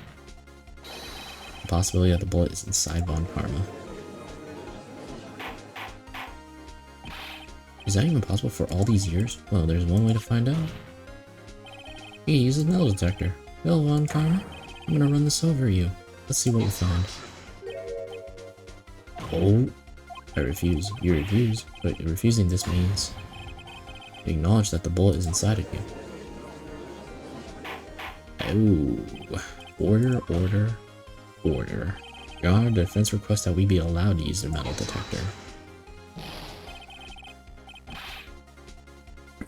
The possibility that the bullet is inside Von Karma. Is that even possible for all these years? Well, there's one way to find out. He uses a metal detector. Well, Von Karma, I'm gonna run this over you. Let's see what you find. Oh, I refuse. You refuse, but refusing this means you acknowledge that the bullet is inside of you. Oh, order, order, order. Your Honor, the defense requests that we be allowed to use the metal detector.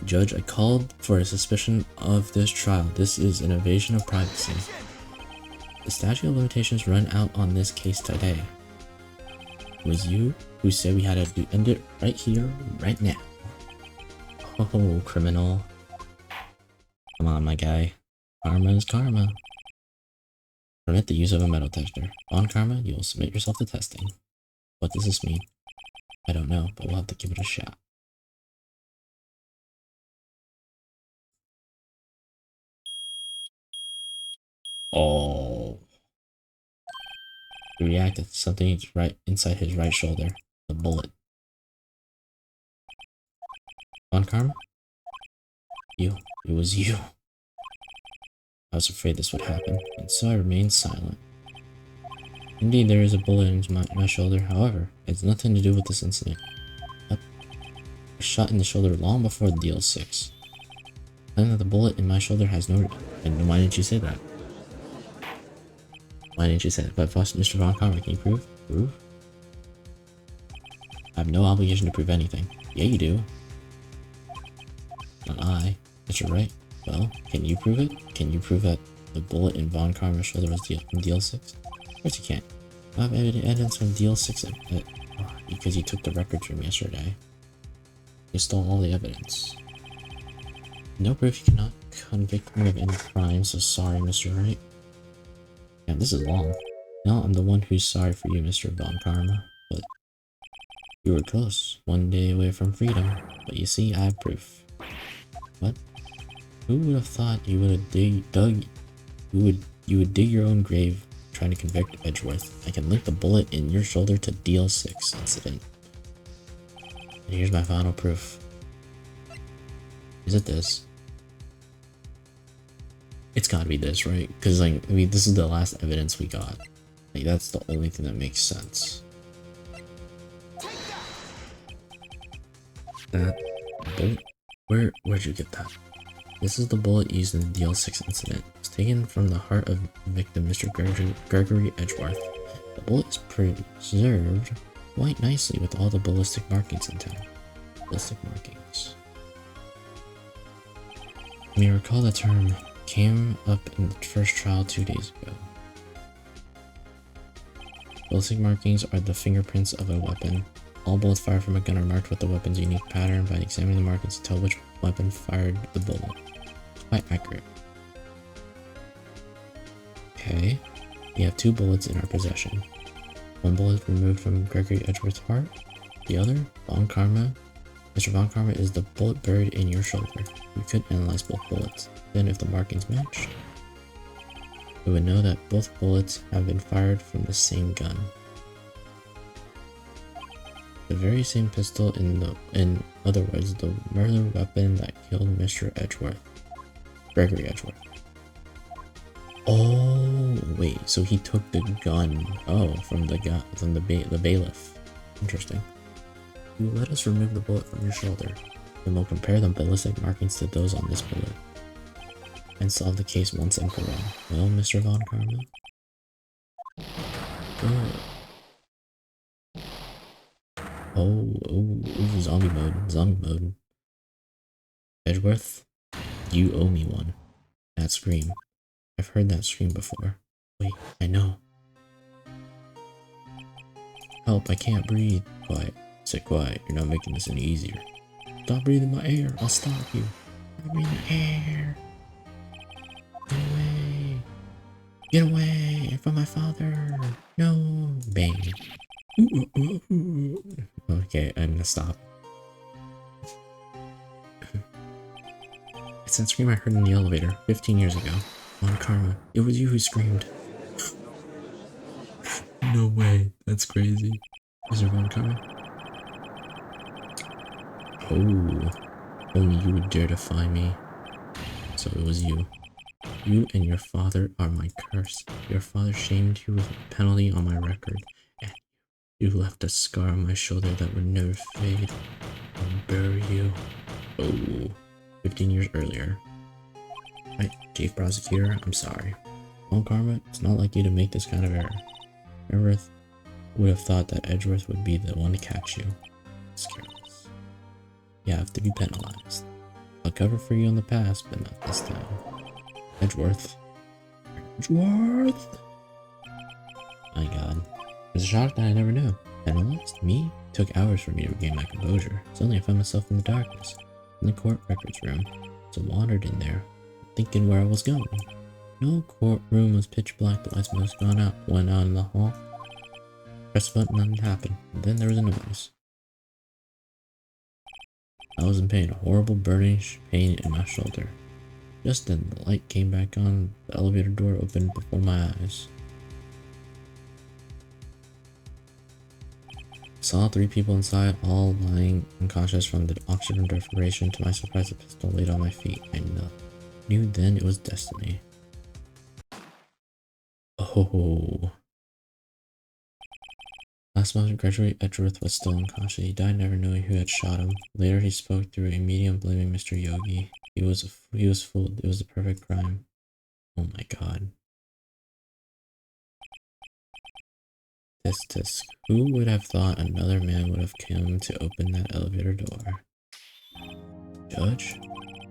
Judge, I called for a suspicion of this trial. This is an invasion of privacy. The statute of limitations run out on this case today. It was you who said we had to end it right here, right now. Oh, criminal. Come on, my guy. Karma is karma. Permit the use of a metal detector. On Karma, you will submit yourself to testing. What does this mean? I don't know, but we'll have to give it a shot. Oh. He reacted to something right inside his right shoulder. The bullet. On Karma? You. It was you. I was afraid this would happen, and so I remained silent. Indeed, there is a bullet in my shoulder, however, it has nothing to do with this incident. I was shot in the shoulder long before the DL6. Telling that the bullet in my shoulder has no... And why didn't you say that? Why didn't you say that? But Mr. Von Karma, can you prove? Prove? I have no obligation to prove anything. Yeah, you do. Not I. Mr. Wright. Well, can you prove it? Can you prove that the bullet in Von Karma's shoulder was from DL6? Of course you can't. I have evidence from DL6 because you took the records from yesterday. You stole all the evidence. No proof, you cannot convict me of any crime, so sorry, Mr. Wright. Yeah, this is long. Now I'm the one who's sorry for you, Mr. Von Karma, but you were close, one day away from freedom, but you see, I have proof. What? Who would have thought you would have you would dig your own grave trying to convict Edgeworth? I can link the bullet in your shoulder to DL6 incident. And here's my final proof. Is it this? It's gotta be this, right? Because, like, I mean, this is the last evidence we got. Like, that's the only thing that makes sense. That bullet? Where'd you get that? This is the bullet used in the DL6 incident. It was taken from the heart of victim Mr. Gregory Edgeworth. The bullet is preserved quite nicely with all the ballistic markings intact. Ballistic markings. You may recall the term came up in the first trial 2 days ago. Ballistic markings are the fingerprints of a weapon. All bullets fired from a gun are marked with the weapon's unique pattern. By examining the markings to tell which weapon fired the bullet. It's quite accurate. Okay, we have 2 bullets in our possession. One bullet removed from Gregory Edgeworth's heart. The other, Von Karma. Mr. Von Karma, is the bullet buried in your shoulder. We could analyze both bullets. Then if the markings matched, we would know that both bullets have been fired from the same gun. The very same pistol, in other words, the murder weapon that killed Mr. Edgeworth. Gregory Edgeworth. Oh, wait, so he took the gun, from the bailiff. Interesting. You let us remove the bullet from your shoulder, and we'll compare the ballistic markings to those on this bullet, and solve the case once and for all. Well, Mr. Von Karma? Oh, zombie mode, zombie mode. Edgeworth, you owe me one. That scream. I've heard that scream before. Wait, I know. Help, I can't breathe. Quiet. Sit quiet. You're not making this any easier. Stop breathing my air. I'll stop you. Stop breathing my air. Get away. Get away from my father. No. Bang. Okay, I'm gonna stop. It's that scream I heard in the elevator 15 years ago. On Karma. It was you who screamed. No way. That's crazy. Is there one coming? Oh. Only you would dare defy me. So it was you. You and your father are my curse. Your father shamed you with a penalty on my record. And you left a scar on my shoulder that would never fade. I'll bury you. Oh. 15 years earlier. Right, Chief Prosecutor, I'm sorry. Well, Karma, it's not like you to make this kind of error. Edgeworth would have thought that Edgeworth would be the one to catch you. It's careless. You have to be penalized. I'll cover for you in the past, but not this time. Edgeworth. Edgeworth! My god. There's a shock that I never knew. Penalized? Me? It took hours for me to regain my composure. Suddenly I found myself in the darkness. In the court records room. So I wandered in there, thinking where I was going. No courtroom was pitch black, the lights must have gone out. Went out in the hall. Pressed the button, nothing happened. And then there was a noise. I was in pain, a horrible burning pain in my shoulder. Just then, the light came back on, the elevator door opened before my eyes. Saw 3 people inside, all lying unconscious from the oxygen deprivation. To my surprise, a pistol laid on my feet. I knew then it was destiny. Oh. Last month, graduate Edgeworth was still unconscious. He died never knowing who had shot him. Later, he spoke through a medium blaming Mr. Yogi. He was fooled. It was the perfect crime. Oh my god. Tisk. Who would have thought another man would have come to open that elevator door? Judge?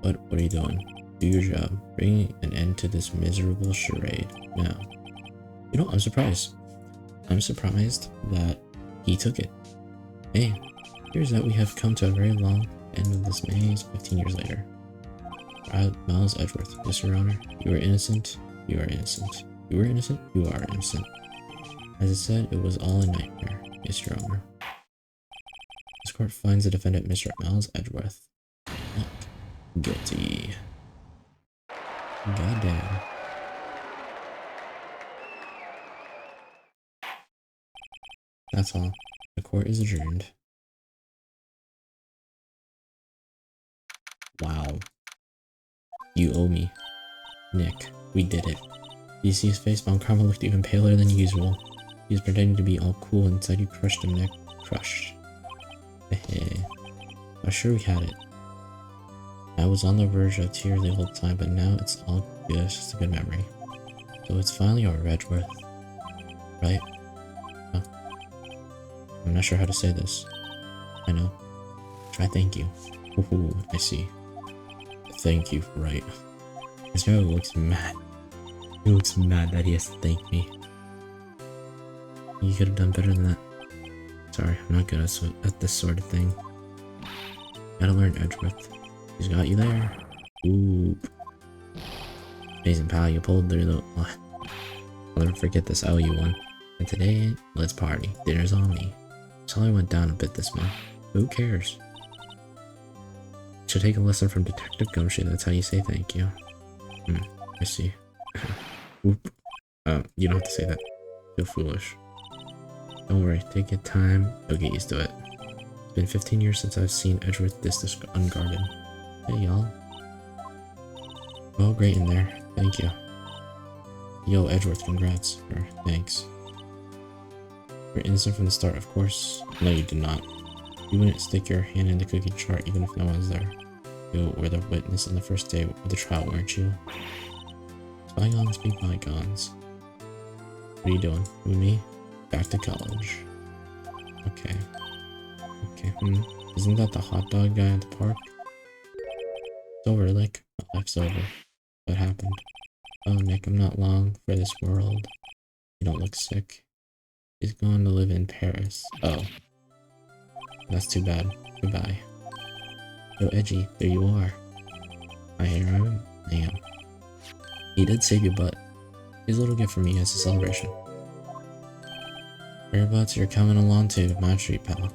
What are you doing? Do your job. Bring an end to this miserable charade. Now. You know, I'm surprised. I'm surprised that he took it. Hey, here's that we have come to a very long end of this maze 15 years later. Miles Edgeworth, yes, Your Honor. You are innocent. You are innocent. You were innocent. You are innocent. As it said, it was all a nightmare. Yes, Your Honor. This court finds the defendant, Mr. Miles Edgeworth, not guilty. Goddamn. That's all. The court is adjourned. Wow. You owe me. Nick, we did it. You see his face? Mount Carmel looked even paler than usual. He was pretending to be all cool. Inside you crushed him, Nick. Crushed. Hey. I was sure we had it. I was on the verge of tears the whole time, but now it's all good. It's just a good memory. So it's finally over, Edgeworth. Right? Huh. I'm not sure how to say this. I know. Try thank you. Ooh, I see. Thank you, Wright. This guy looks mad. He looks mad that he has to thank me. You could have done better than that. Sorry, I'm not good at this sort of thing. Gotta learn, Edgeworth. He's got you there. Oop. Amazing, pal. You pulled through the... I'll never forget this. I owe you one. And today, let's party. Dinner's on me. Salary went down a bit this month. Who cares? Should take a lesson from Detective Gumshoe. That's how you say thank you. I see. Oop. You don't have to say that. Feel foolish. Don't worry. Take your time. You'll get used to it. It's been 15 years since I've seen Edgeworth this unguarded. Hey, y'all. Oh, great in there. Thank you. Yo, Edgeworth, congrats. Or thanks. You're innocent from the start, of course. No, you did not. You wouldn't stick your hand in the cookie jar even if no one's there. You were the witness on the first day of the trial, weren't you? Bygones be bygones. What are you doing? You and me? Back to college. Okay. Okay, Isn't that the hot dog guy at the park? It's over, Lick. My life's over. What happened? Oh, Nick, I'm not long for this world. You don't look sick. He's going to live in Paris. Oh. That's too bad. Goodbye. Yo, Edgy, there you are. I am. He did save your butt. Here's a little gift from me as a celebration. Whereabouts you're coming along to my treat, pal.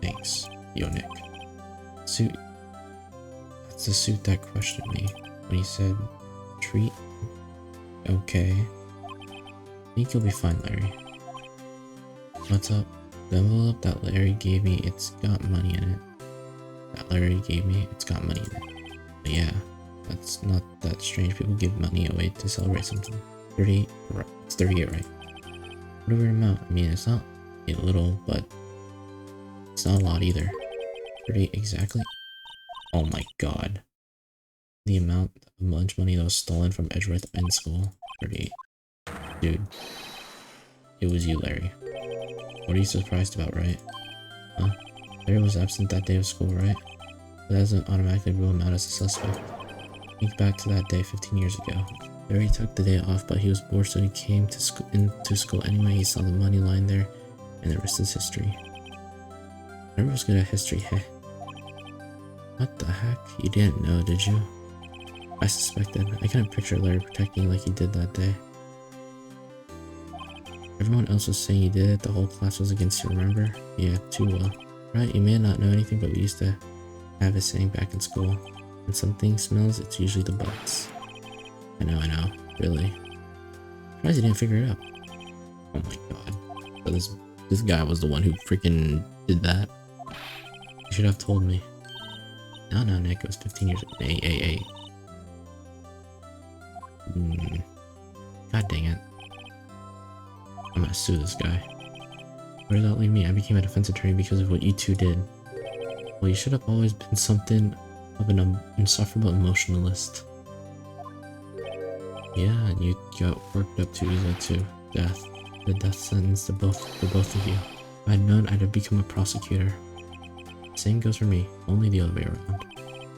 Thanks. Yo, Nick. Suit. That's the suit that questioned me when he said treat. Okay. I think you'll be fine, Larry. What's up? The envelope that Larry gave me, it's got money in it. It's got money in it. But yeah, that's not that strange. People give money away to celebrate something. 38, right? It's 38, right? Whatever amount. I mean, it's not a little, but it's not a lot either. 38 exactly. Oh my god. The amount of lunch money that was stolen from Edgeworth in school. 38. Dude. It was you, Larry. What are you surprised about, right? Huh? Larry was absent that day of school, right? But that doesn't automatically rule him out as a suspect. Think back to that day 15 years ago. Larry took the day off, but he was bored, so he came to into school anyway. He saw the money lying there, and the rest is history. Larry was good at history, heh. What the heck? You didn't know, did you? I suspected. I couldn't picture Larry protecting you like he did that day. Everyone else was saying you did it. The whole class was against you, remember? Yeah, too well. Right, you may not know anything, but we used to have a saying back in school. When something smells, it's usually the butts. I know. Really. Surprised you didn't figure it out. Oh my god. So this guy was the one who freaking did that. You should have told me. No, Nick, it was 15 years ago. Hey. God dang it. I'm gonna sue this guy. Where did that leave me? I became a defense attorney because of what you two did. Well, you should have always been something of an insufferable emotionalist. Yeah, and you got worked up too easily to death. The death sentence to both of you. If I'd known, I'd have become a prosecutor. Same goes for me, only the other way around.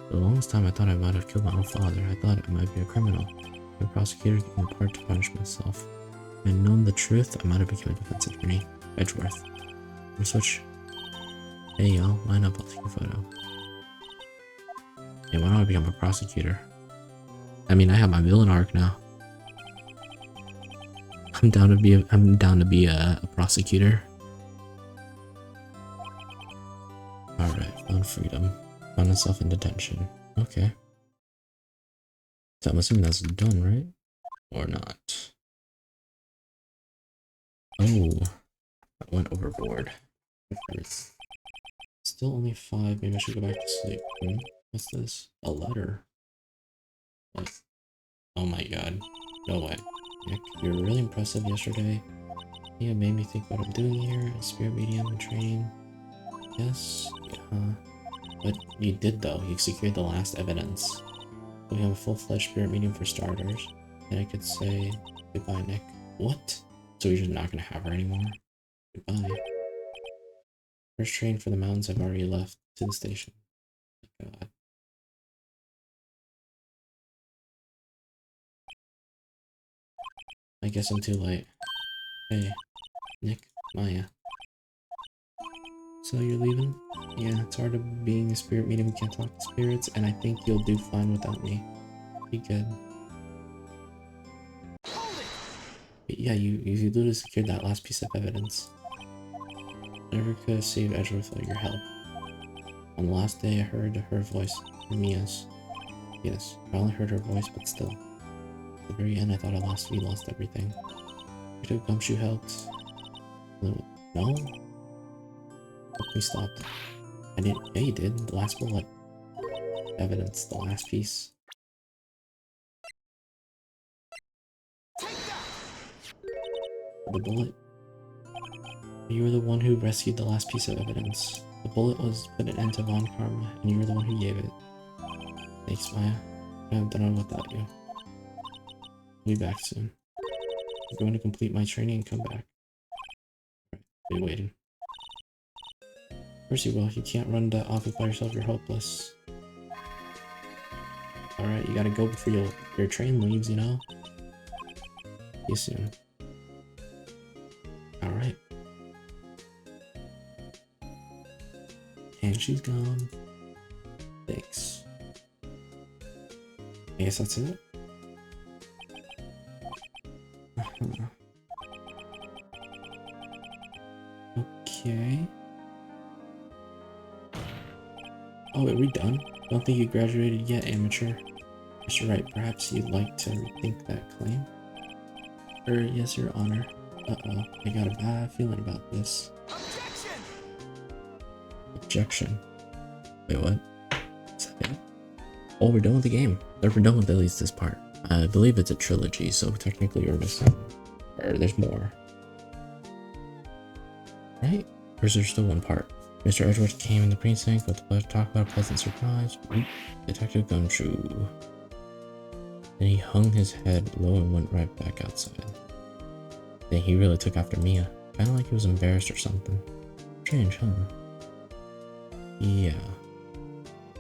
For the longest time, I thought I might have killed my own father. I thought I might be a criminal. A prosecutor in part to punish myself. If I'd known the truth, I might have become a defense attorney. Edgeworth. We'll switch. Hey y'all, line up, I'll take a photo. Hey, why don't I become a prosecutor? I mean, I have my villain arc now. I'm down to be a prosecutor. Alright, found freedom. Found myself in detention. Okay. So I'm assuming that's done, right? Or not. Oh, I went overboard. It's still only 5. Maybe I should go back to sleep. What's this? A letter? What? Oh my god. No way. Nick, you were really impressive yesterday. You made me think what I'm doing here. A spirit medium and training. Yes. But you did though. You secured the last evidence. We have a full-fledged spirit medium for starters. And I could say goodbye, Nick. What? So you're just not gonna have her anymore? Goodbye. First train for the mountains I've already left to the station. God. I guess I'm too late. Hey, Nick, Maya. So you're leaving? Yeah, it's hard to being a spirit medium who can't talk to spirits, and I think you'll do fine without me. Be good. But yeah, you literally secured that last piece of evidence. Never could have saved Edgeworth without your help. On the last day I heard her voice, Mia's. Yes, I only heard her voice, but still. At the very end, I thought we lost everything. You took Gumshoe helped. No? We stopped. I didn't. Yeah, you did. The last bullet. Evidence. The last piece. The bullet. You were the one who rescued the last piece of evidence. The bullet was put an end to Von Karma, and you were the one who gave it. Thanks, Maya. I haven't done it without you. I'll be back soon. I'm going to complete my training and come back. Alright, be waiting. course you will. You can't run that office by yourself. You're hopeless. Alright, you gotta go before your train leaves, you know? See you soon. Alright. And she's gone. Thanks. I guess that's it. Okay. Oh, wait, we done? Don't think you graduated yet, amateur. Mr. Wright, perhaps you'd like to rethink that claim? Yes, Your Honor. Uh-oh, I got a bad feeling about this. Objection. Wait, what? Is that it? Oh, we're done with the game. We're done with at least this part. I believe it's a trilogy, so technically we're missing. Or there's more. Right? Or is there still one part? Mr. Edwards came in the precinct with the talk about a pleasant surprise. Detective Gumshoe. Then he hung his head low and went right back outside. Then he really took after Mia. Kinda like he was embarrassed or something. Strange, huh? Yeah.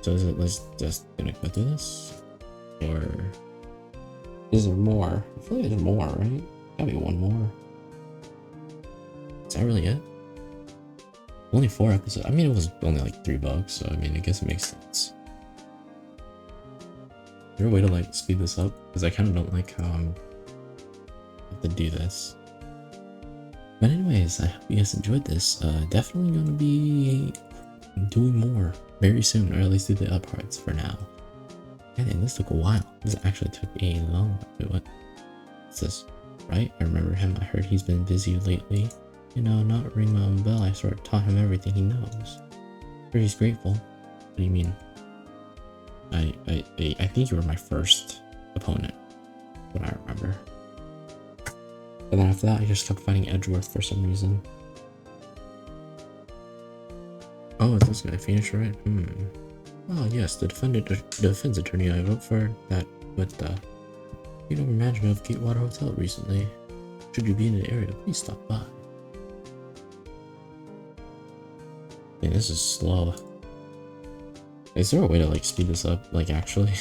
So is it let's just gonna go through this? Or is there more? I feel like there's more, right? Gotta be one more. Is that really it? Only 4 episodes. I mean, it was only like $3, so I mean, I guess it makes sense. Is there a way to like speed this up? Because I kind of don't like how I'm have to do this. But anyways, I hope you guys enjoyed this. Definitely gonna be doing more very soon, or at least do the up parts for now. And this took a while. This actually took a long. Wait, what? What's this? Right? I remember him. I heard he's been busy lately. You know, not ring my own bell. I sort of taught him everything he knows. Sure, he's grateful. What do you mean? I think you were my first opponent. What I remember. And then after that, I just kept fighting Edgeworth for some reason. Oh, is this guy Phoenix Wright? Oh yes, the defense attorney I wrote for that with the management of Gatewater Hotel recently. Should you be in the area, please stop by. Man, this is slow. Is there a way to like speed this up? Like actually?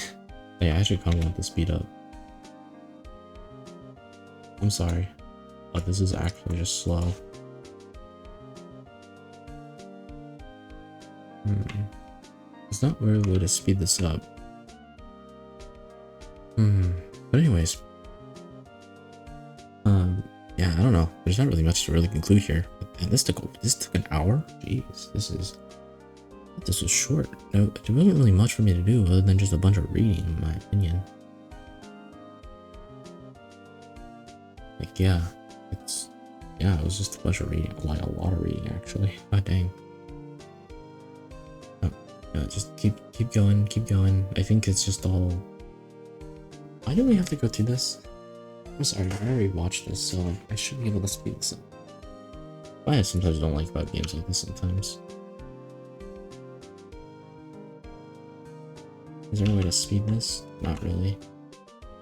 Like, I actually kind of want to speed up. I'm sorry, but this is actually just slow. It's not really a way to speed this up. But anyways. Yeah, I don't know. There's not really much to really conclude here. And this took an hour? Jeez, this was short. No, there wasn't really much for me to do other than just a bunch of reading, in my opinion. Like, yeah, it was just a bunch of reading, like a lot of reading actually. God dang. Oh, yeah, just keep going. I think it's just all. Why do we have to go through this? I'm sorry, I already watched this, so I should be able to speed this up. I sometimes don't like about games like this sometimes. Is there a way to speed this? Not really.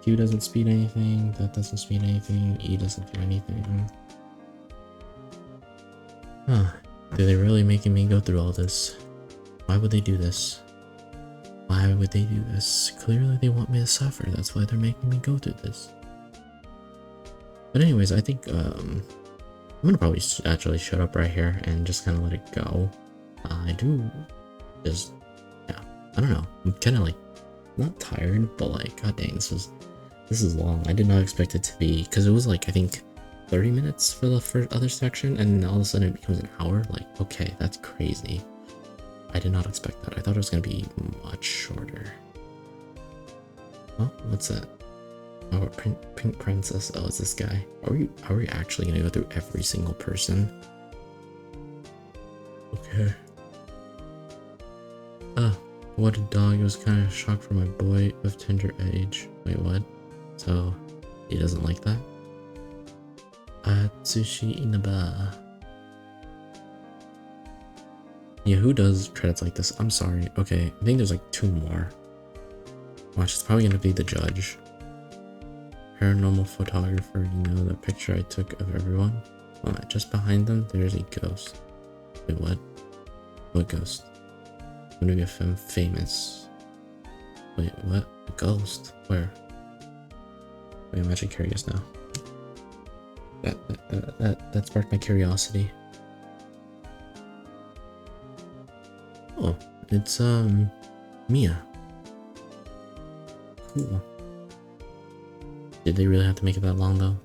Q doesn't speed anything, that doesn't speed anything, E doesn't do anything. Huh. Are they really making me go through all this? Why would they do this? Why would they do this? Clearly they want me to suffer, that's why they're making me go through this. But anyways, I think I'm gonna probably actually shut up right here and just kind of let it go. I do just, yeah, I don't know. I'm kind of like, not tired, but like, god dang, this is long. I did not expect it to be, because it was like, I think 30 minutes for the first other section, and all of a sudden it becomes an hour. Like, okay, that's crazy. I did not expect that. I thought it was gonna be much shorter. Oh, what's that? Oh, Pink Princess. Oh, it's this guy. Are we actually gonna go through every single person? Okay. What a dog. I was kind of shocked for my boy of tender age. Wait, what? So, he doesn't like that? Atsushi Inaba. Yeah, who does credits like this? I'm sorry. Okay, I think there's like 2 more. Watch, it's probably gonna be the judge. Paranormal photographer, you know the picture I took of everyone? Just behind them, there's a ghost. Wait, what? What ghost? When do we become famous? Wait, what? A ghost? Where? Wait, I'm actually curious now. That sparked my curiosity. Oh, it's Mia. Cool. Did they really have to make it that long though?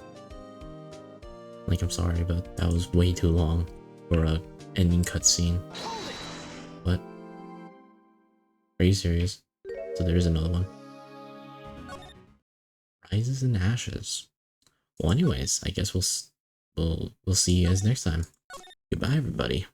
Like, I'm sorry, but that was way too long for a ending cutscene. What? Are you serious? So there is another one. Rises and Ashes. Well, anyways, I guess we'll see you guys next time. Goodbye, everybody.